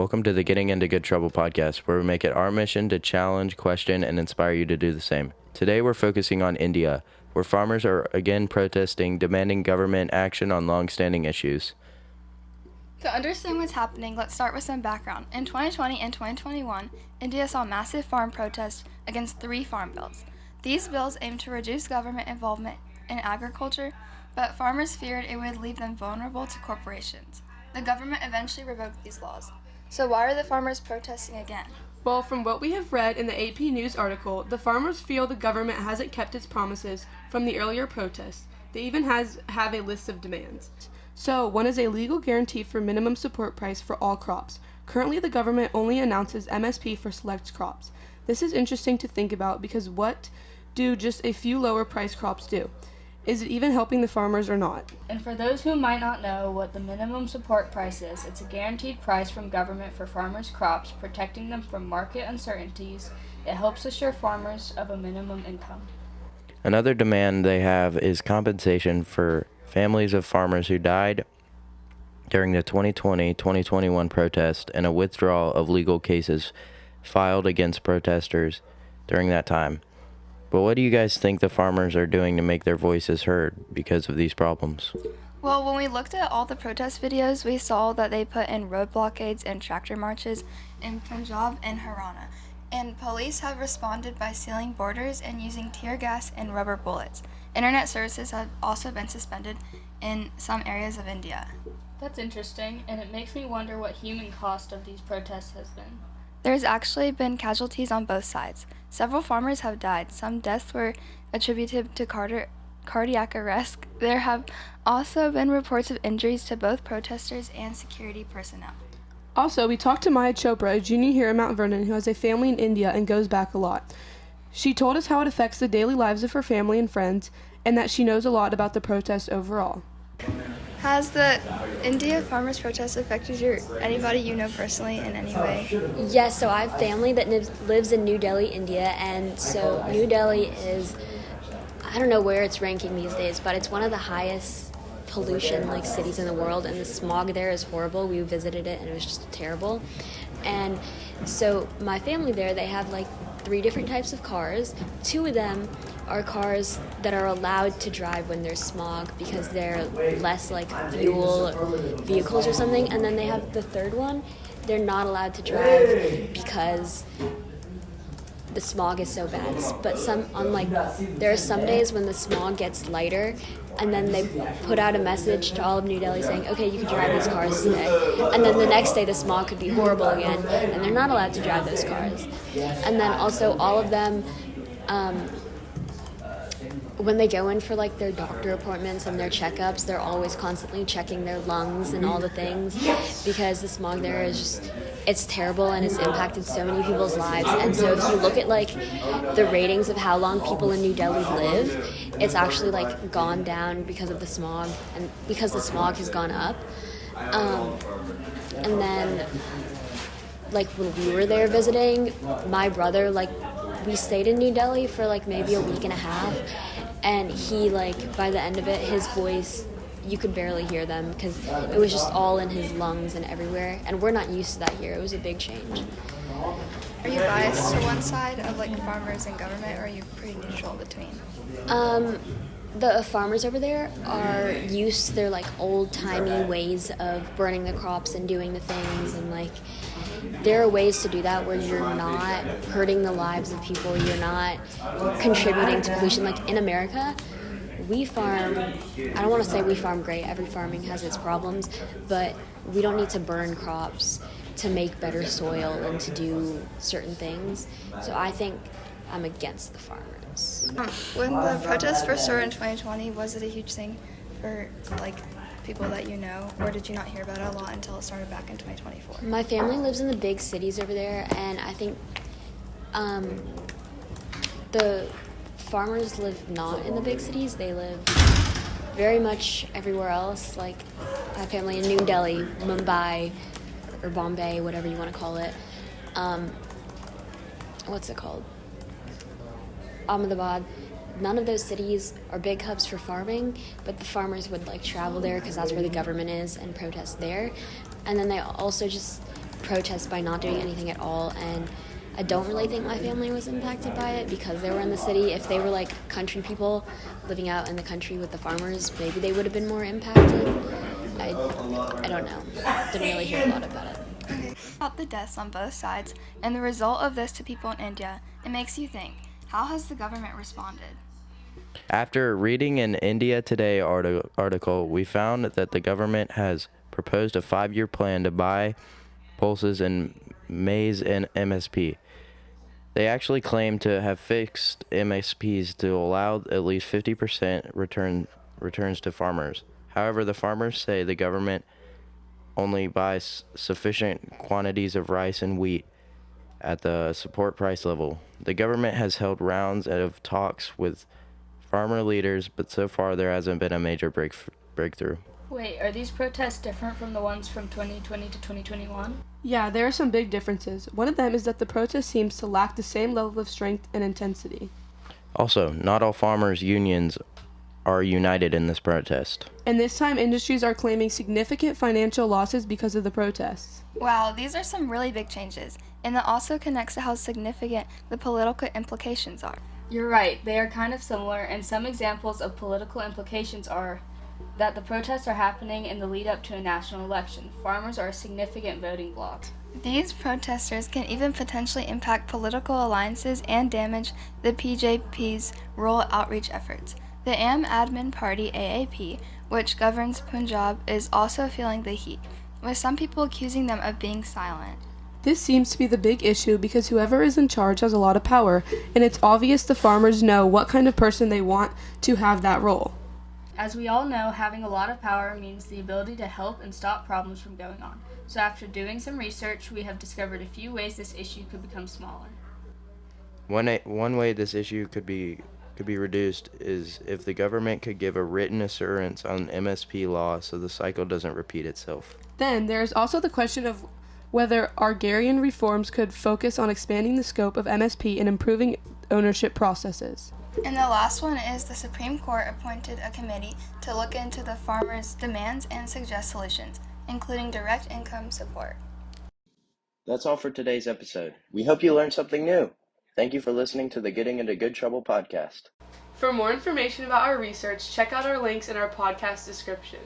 Welcome to the Getting Into Good Trouble podcast, where we make it our mission to challenge, question, and inspire you to do the same. Today we're focusing on India, where farmers are again protesting, demanding government action on long-standing issues. To understand what's happening, let's start with some background. In 2020 and 2021, India saw massive farm protests against 3 farm bills. These bills aimed to reduce government involvement in agriculture, but farmers feared it would leave them vulnerable to corporations. The government eventually revoked these laws. So why are the farmers protesting again? Well, from what we have read in the AP News article, the farmers feel the government hasn't kept its promises from the earlier protests. They even have a list of demands. So, one is a legal guarantee for minimum support price for all crops. Currently, the government only announces MSP for select crops. This is interesting to think about because what do just a few lower price crops do? Is it even helping the farmers or not? And for those who might not know what the minimum support price is, it's a guaranteed price from government for farmers' crops, protecting them from market uncertainties. It helps assure farmers of a minimum income. Another demand they have is compensation for families of farmers who died during the 2020-2021 protest and a withdrawal of legal cases filed against protesters during that time. But what do you guys think the farmers are doing to make their voices heard because of these problems? Well, when we looked at all the protest videos, we saw that they put in road blockades and tractor marches in Punjab and Haryana. And police have responded by sealing borders and using tear gas and rubber bullets. Internet services have also been suspended in some areas of India. That's interesting, and it makes me wonder what human cost of these protests has been. There's actually been casualties on both sides. Several farmers have died. Some deaths were attributed to cardiac arrest. There have also been reports of injuries to both protesters and security personnel. Also, we talked to Maya Chopra, a junior here at Mount Vernon who has a family in India and goes back a lot. She told us how it affects the daily lives of her family and friends, and that she knows a lot about the protest overall. Has the India farmers' protest affected anybody you know personally in any way? Yes, so I have family that lives in New Delhi, India, and so New Delhi is, I don't know where it's ranking these days, but it's one of the highest pollution cities in the world, and the smog there is horrible. We visited it and it was just terrible. And so my family there, they have 3 different types of cars. 2 of them are cars that are allowed to drive when there's smog because they're less fuel or vehicles or something. And then they have the 3rd one, they're not allowed to drive because the smog is so bad. But there are some days when the smog gets lighter, and then they put out a message to all of New Delhi saying, okay, you can drive these cars today. And then the next day the smog could be horrible again, and they're not allowed to drive those cars. And then also all of them, when they go in for their doctor appointments and their checkups, they're always constantly checking their lungs and all the things because the smog there is just, it's terrible and it's impacted so many people's lives. And so if you look at the ratings of how long people in New Delhi live, it's actually gone down because of the smog and because the smog has gone up. And then when we were there visiting, my brother, we stayed in New Delhi for maybe a week and a half, and he by the end of it, his voice, you could barely hear them because it was just all in his lungs and everywhere, and we're not used to that here. It was a big change. Are you biased to one side of farmers and government, or are you pretty neutral between? The farmers over there are used to their old-timey ways of burning the crops and doing the things, and there are ways to do that where you're not hurting the lives of people, you're not contributing to pollution. In America, we farm, I don't want to say we farm great, every farming has its problems, but we don't need to burn crops to make better soil and to do certain things. So I think I'm against the farmers. When the protests first started in 2020, was it a huge thing for people that you know, or did you not hear about it a lot until it started back in 2024? My family lives in the big cities over there, and I think the farmers live not in the big cities. They live very much everywhere else. I have family in New Delhi, Mumbai, or Bombay, whatever you want to call it. What's it called? Ahmedabad. None of those cities are big hubs for farming, but the farmers would travel there because that's where the government is and protest there. And then they also just protest by not doing anything at all, and I don't really think my family was impacted by it because they were in the city. If they were like country people living out in the country with the farmers, maybe they would have been more impacted. I don't know. Didn't really hear a lot about it. About the deaths on both sides and the result of this to people in India, it makes you think, how has the government responded? After reading an India Today article, we found that the government has proposed a 5-year plan to buy pulses in maize and MSP. They actually claim to have fixed MSPs to allow at least 50% returns to farmers. However, the farmers say the government only buys sufficient quantities of rice and wheat at the support price level. The government has held rounds of talks with farmer leaders, but so far there hasn't been a major breakthrough. Wait, are these protests different from the ones from 2020 to 2021? Yeah, there are some big differences. One of them is that the protest seems to lack the same level of strength and intensity. Also, not all farmers' unions are united in this protest. And this time, industries are claiming significant financial losses because of the protests. Wow, these are some really big changes, and that also connects to how significant the political implications are. You're right, they are kind of similar, and some examples of political implications are that the protests are happening in the lead up to a national election. Farmers are a significant voting bloc. These protesters can even potentially impact political alliances and damage the PJP's rural outreach efforts. The Aam Admin Party AAP, which governs Punjab, is also feeling the heat, with some people accusing them of being silent. This seems to be the big issue because whoever is in charge has a lot of power, and it's obvious the farmers know what kind of person they want to have that role. As we all know, having a lot of power means the ability to help and stop problems from going on. So after doing some research, we have discovered a few ways this issue could become smaller. One way this issue could be reduced is if the government could give a written assurance on MSP law so the cycle doesn't repeat itself. Then there is also the question of whether agrarian reforms could focus on expanding the scope of MSP and improving ownership processes. And the last one is the Supreme Court appointed a committee to look into the farmers' demands and suggest solutions, including direct income support. That's all for today's episode. We hope you learned something new. Thank you for listening to the Getting Into Good Trouble podcast. For more information about our research, check out our links in our podcast description.